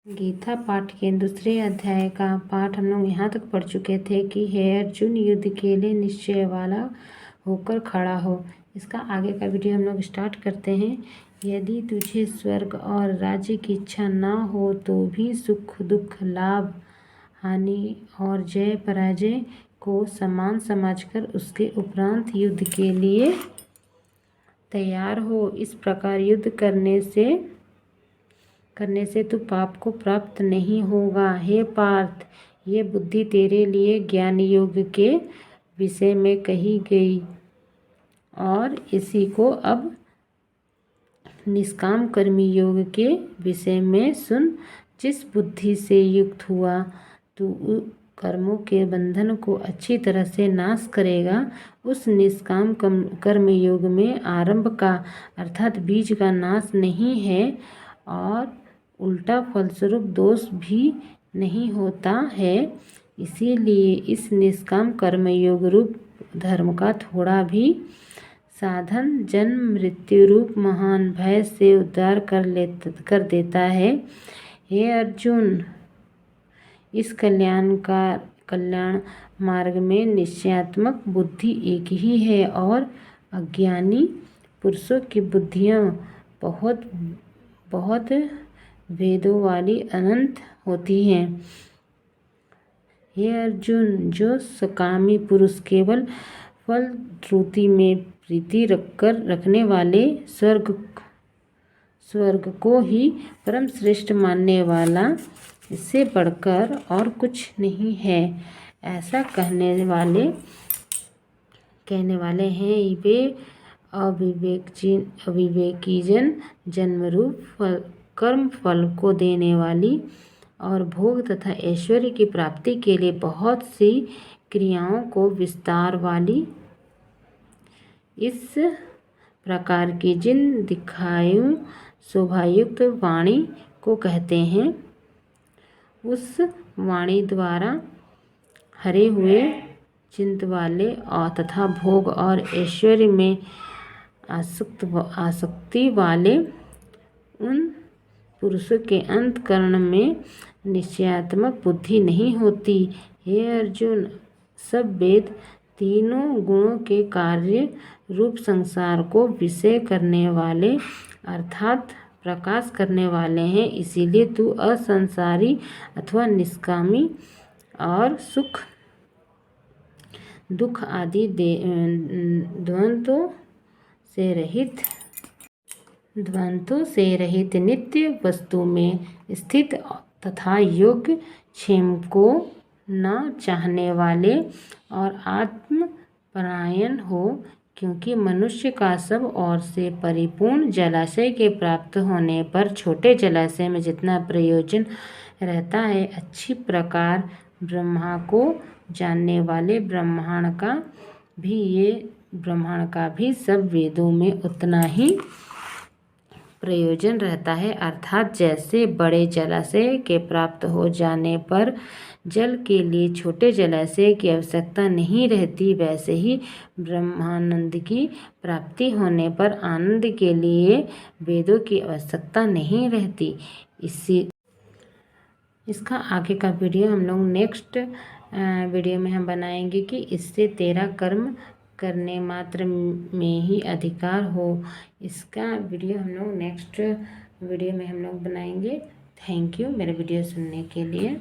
गीता पाठ के दूसरे अध्याय का पाठ हम लोग यहाँ तक पढ़ चुके थे कि हे अर्जुन, युद्ध के लिए निश्चय वाला होकर खड़ा हो। इसका आगे का वीडियो हम लोग स्टार्ट करते हैं। यदि तुझे स्वर्ग और राज्य की इच्छा ना हो तो भी सुख दुख, लाभ हानि और जय पराजय को समान समझकर उसके उपरांत युद्ध के लिए तैयार हो। इस प्रकार युद्ध करने से तू पाप को प्राप्त नहीं होगा। हे पार्थ, ये बुद्धि तेरे लिए ज्ञान योग के विषय में कही गई और इसी को अब निष्काम कर्मी योग के विषय में सुन। जिस बुद्धि से युक्त हुआ तू कर्मों के बंधन को अच्छी तरह से नाश करेगा, उस निष्काम कर्म योग में आरंभ का अर्थात बीज का नाश नहीं है और उल्टा फलस्वरूप दोष भी नहीं होता है। इसीलिए इस निष्काम कर्म योग रूप धर्म का थोड़ा भी साधन जन्म मृत्यु रूप महान भय से उद्धार कर देता है। हे अर्जुन, इस कल्याण मार्ग में निश्चयात्मक बुद्धि एक ही है और अज्ञानी पुरुषों की बुद्धियाँ बहुत भेदों वाली अनंत होती हैं। हे अर्जुन, जो सकामी पुरुष केवल फल त्रुटि में प्रीति रखने वाले स्वर्ग को ही परम श्रेष्ठ मानने वाला इससे बढ़कर और कुछ नहीं है, ऐसा कहने वाले हैं वे अविवेकी जन जन्मरूप कर्म फल को देने वाली और भोग तथा ऐश्वर्य की प्राप्ति के लिए बहुत सी क्रियाओं को विस्तार वाली इस प्रकार की जिन दिखायु शोभायुक्त वाणी को कहते हैं। उस वाणी द्वारा हरे हुए चिंत वाले और तथा भोग और ऐश्वर्य में आसक्ति वाले उन पुरुषों के अंतःकरण में निश्चयात्मक बुद्धि नहीं होती। हे अर्जुन, सब वेद तीनों गुणों के कार्य रूप संसार को विषय करने वाले अर्थात प्रकाश करने वाले हैं। इसीलिए तू असंसारी अथवा निष्कामी और सुख दुख आदि द्वंद्वों से रहित नित्य वस्तु में स्थित तथा योग्य क्षेम को न चाहने वाले और आत्मपरायण हो, क्योंकि मनुष्य का सब ओर से परिपूर्ण जलाशय के प्राप्त होने पर छोटे जलाशय में जितना प्रयोजन रहता है, अच्छी प्रकार ब्रह्मा को जानने वाले ब्राह्मण का भी सब वेदों में उतना ही प्रयोजन रहता है। अर्थात जैसे बड़े जलाशय के प्राप्त हो जाने पर जल के लिए छोटे जलाशय की आवश्यकता नहीं रहती, वैसे ही ब्रह्मानंद की प्राप्ति होने पर आनंद के लिए वेदों की आवश्यकता नहीं रहती। इसका आगे का वीडियो हम लोग नेक्स्ट वीडियो में हम बनाएंगे कि इससे तेरा कर्म करने मात्र में ही अधिकार हो। इसका वीडियो हम लोग नेक्स्ट वीडियो में हम लोग बनाएंगे। थैंक यू मेरे वीडियो सुनने के लिए।